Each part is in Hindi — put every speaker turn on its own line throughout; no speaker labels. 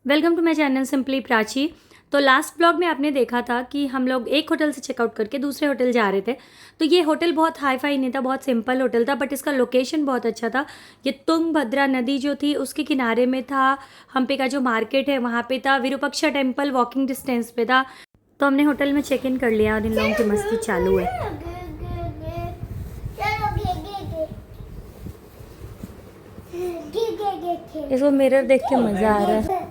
Welcome to my channel simply Prachi. तो लास्ट ब्लॉग में आपने देखा था कि हम लोग एक होटल से चेकआउट करके दूसरे होटल जा रहे थे। तो ये होटल बहुत हाई फाई नहीं था, बहुत सिंपल होटल था, बट इसका लोकेशन बहुत अच्छा था। ये तुंगभद्रा नदी जो थी उसके किनारे में था। हम्पी का जो मार्केट है वहाँ पे था। विरूपाक्षा टेम्पल वॉकिंग डिस्टेंस पे था। तो हमने होटल में चेक इन कर लिया और इन लोगों की मस्ती चालू है। इसको मिरर देख के मज़ा आ रहा है।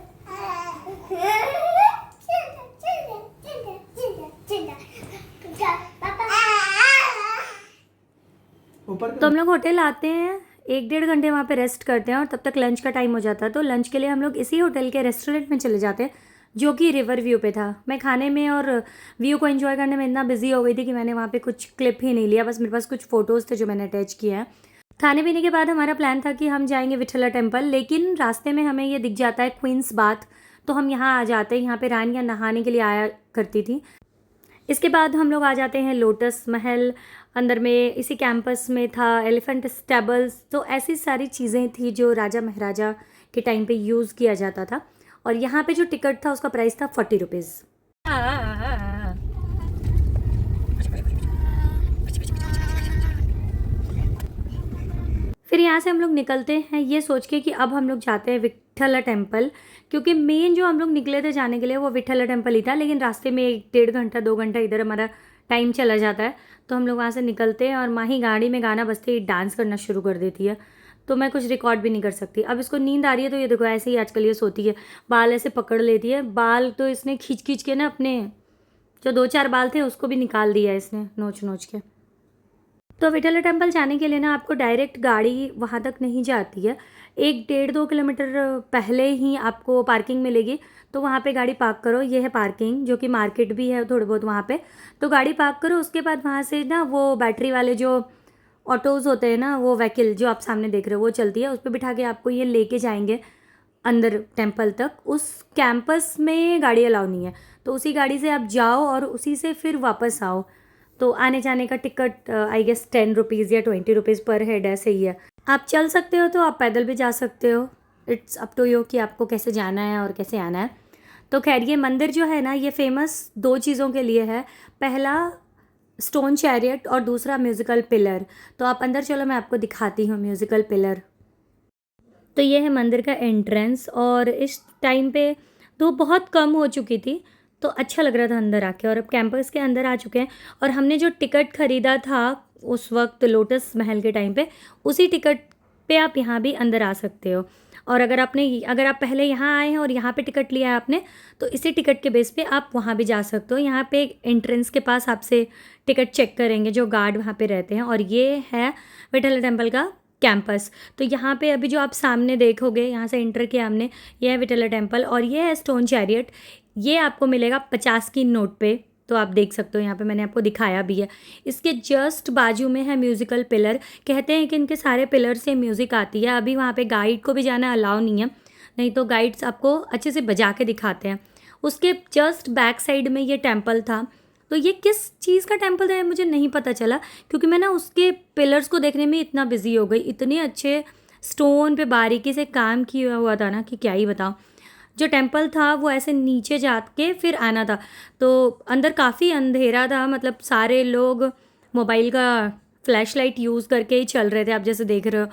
तो हम लोग होटल आते हैं, 1-1.5 घंटे वहाँ पे रेस्ट करते हैं और तब तक लंच का टाइम हो जाता है। तो लंच के लिए हम लोग इसी होटल के रेस्टोरेंट में चले जाते हैं जो कि रिवर व्यू पे था। मैं खाने में और व्यू को एंजॉय करने में इतना बिजी हो गई थी कि मैंने वहाँ पे कुछ क्लिप ही नहीं लिया। बस मेरे पास कुछ फ़ोटोज़ थे जो मैंने अटैच किया है। खाने पीने के बाद हमारा प्लान था कि हम जाएंगे विठला टेम्पल, लेकिन रास्ते में हमें ये दिख जाता है क्वींस बाथ। तो हम यहाँ आ जाते हैं। यहाँ पे रानियाँ नहाने के लिए आया करती थी। इसके बाद हम लोग आ जाते हैं लोटस महल। अंदर में इसी कैंपस में था एलिफेंट स्टेबल्स। तो ऐसी सारी चीज़ें थी जो राजा महाराजा के टाइम पे यूज़ किया जाता था। और यहाँ पे जो टिकट था उसका प्राइस था 40 रुपीज़। फिर यहाँ से हम लोग निकलते हैं ये सोच के कि अब हम लोग जाते हैं विठला टेम्पल, क्योंकि मेन जो हम लोग निकले थे जाने के लिए वो विठला टेम्पल ही था। लेकिन रास्ते में 1-1.5 घंटा 2 घंटा इधर हमारा टाइम चला जाता है। तो हम लोग वहाँ से निकलते हैं और माही गाड़ी में गाना बजते ही डांस करना शुरू कर देती है। तो मैं कुछ रिकॉर्ड भी नहीं कर सकती। अब इसको नींद आ रही है तो ये देखो ऐसे ही आजकल ये सोती है, बाल ऐसे पकड़ लेती है। बाल तो इसने खींच खींच के ना अपने जो 2-4 बाल थे उसको भी निकाल दिया इसने नोच नोच के। तो विठला टेम्पल जाने के लिए ना आपको डायरेक्ट गाड़ी वहाँ तक नहीं जाती है। 1-1.5-2 किलोमीटर पहले ही आपको पार्किंग मिलेगी। तो वहाँ पे गाड़ी पार्क करो। ये है पार्किंग, जो कि मार्केट भी है थोड़े बहुत वहाँ पे। तो गाड़ी पार्क करो, उसके बाद वहाँ से ना वो बैटरी वाले जो ऑटोज़ होते हैं ना, वो व्हीकल जो आप सामने देख रहे हो वो चलती है। उस पर बिठा के आपको ये लेके जाएंगे अंदर टेम्पल तक। उस कैंपस में गाड़ी अलाउ नहीं है, तो उसी गाड़ी से आप जाओ और उसी से फिर वापस आओ। तो आने जाने का टिकट आई गेस 10 रुपीज़ या 20 रुपीज़ पर हेड ऐसे ही है। आप चल सकते हो तो आप पैदल भी जा सकते हो। इट्स अप टू यू कि आपको कैसे जाना है और कैसे आना है। तो खैर ये मंदिर जो है ना, ये फेमस 2 चीज़ों के लिए है। पहला स्टोन चैरियट और दूसरा म्यूज़िकल पिलर। तो आप अंदर चलो, मैं आपको दिखाती हूँ म्यूज़िकल पिलर। तो ये है मंदिर का एंट्रेंस। और इस टाइम पे तो बहुत कम हो चुकी थी, तो अच्छा लग रहा था अंदर आके। और अब कैंपस के अंदर आ चुके हैं और हमने जो टिकट ख़रीदा था उस वक्त लोटस महल के टाइम पे, उसी टिकट पे आप यहाँ भी अंदर आ सकते हो। और अगर आप पहले यहाँ आए हैं और यहाँ पे टिकट लिया है आपने, तो इसी टिकट के बेस पे आप वहाँ भी जा सकते हो। यहाँ पे एंट्रेंस के पास आपसे टिकट चेक करेंगे जो गार्ड वहाँ पे रहते हैं। और ये है विठला टेम्पल का कैंपस। तो यहाँ पे अभी जो आप सामने देखोगे, यहाँ से एंटर किया हमने, ये है विठला टेम्पल और ये है स्टोन चैरियट। ये आपको मिलेगा 50 की नोट पे। तो आप देख सकते हो, यहाँ पे मैंने आपको दिखाया भी है। इसके जस्ट बाजू में है म्यूज़िकल पिलर। कहते हैं कि इनके सारे पिलर से म्यूज़िक आती है। अभी वहाँ पे गाइड को भी जाना अलाउ नहीं है, नहीं तो गाइड्स आपको अच्छे से बजा के दिखाते हैं। उसके जस्ट बैक साइड में ये टेम्पल था। तो ये किस चीज़ का टेम्पल था मुझे नहीं पता चला, क्योंकि मैं ना उसके पिलर्स को देखने में इतना बिजी हो गई। इतने अच्छे स्टोन पे बारीकी से काम किया हुआ था ना कि क्या ही बताऊँ। जो टेम्पल था वो ऐसे नीचे जाके फिर आना था। तो अंदर काफ़ी अंधेरा था, मतलब सारे लोग मोबाइल का फ्लैश लाइट यूज़ करके ही चल रहे थे, आप जैसे देख रहे हो।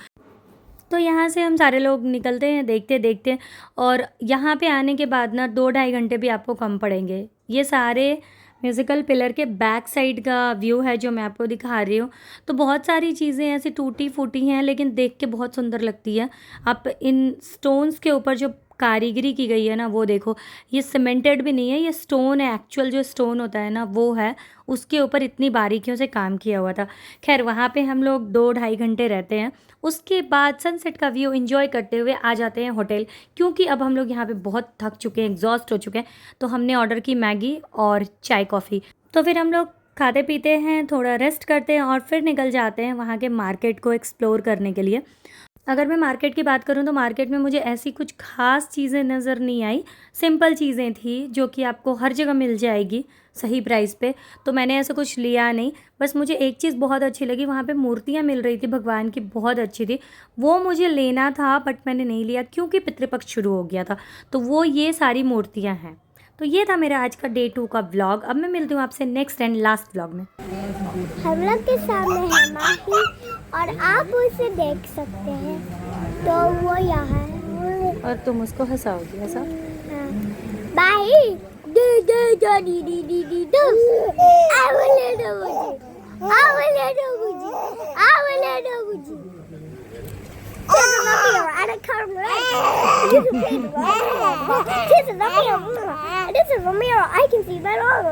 तो यहाँ से हम सारे लोग निकलते हैं देखते देखते। और यहाँ पे आने के बाद ना 2-2.5 घंटे भी आपको कम पड़ेंगे। ये सारे म्यूज़िकल पिलर के बैक साइड का व्यू है जो मैं आपको दिखा रही हूँ। तो बहुत सारी चीज़ें ऐसी टूटी फूटी हैं, लेकिन देख के बहुत सुंदर लगती है। आप इन स्टोन्स के ऊपर जो कारीगरी की गई है ना, वो देखो। ये सीमेंटेड भी नहीं है, ये स्टोन है, एक्चुअल जो स्टोन होता है ना वो है। उसके ऊपर इतनी बारीकियों से काम किया हुआ था। खैर वहाँ पे हम लोग 2-2.5 घंटे रहते हैं। उसके बाद सनसेट का व्यू एंजॉय करते हुए आ जाते हैं होटल, क्योंकि अब हम लोग यहाँ पे बहुत थक चुके हैं, एग्जॉस्ट हो चुके हैं। तो हमने ऑर्डर की मैगी और चाय कॉफ़ी। तो फिर हम लोग खाते पीते हैं, थोड़ा रेस्ट करते हैं और फिर निकल जाते हैं वहाँ के मार्केट को एक्सप्लोर करने के लिए। अगर मैं मार्केट की बात करूँ तो मार्केट में मुझे ऐसी कुछ ख़ास चीज़ें नज़र नहीं आई, सिंपल चीज़ें थी जो कि आपको हर जगह मिल जाएगी सही प्राइस पे, तो मैंने ऐसा कुछ लिया नहीं। बस मुझे एक चीज़ बहुत अच्छी लगी, वहाँ पे मूर्तियाँ मिल रही थी भगवान की, बहुत अच्छी थी, वो मुझे लेना था बट मैंने नहीं लिया क्योंकि पितृपक्ष शुरू हो गया था। तो वो ये सारी मूर्तियाँ हैं। तो ये था मेरा आज का डे 2 का व्लॉग। अब मैं मिलती हूँ आपसे नेक्स्ट एंड लास्ट व्लॉग में।
हम लोग के सामने है माही और आप उसे देख सकते हैं, तो वो यहाँ है।
और तुम उसको हंसाओगी, हंसाओ।
माही दे दे दे दी दी दी दी दो आवले दो मुझे, आवले दो मुझे, आवले दो मुझे। This is a mirror and a camera. This is a mirror. This is a mirror. I can see my own.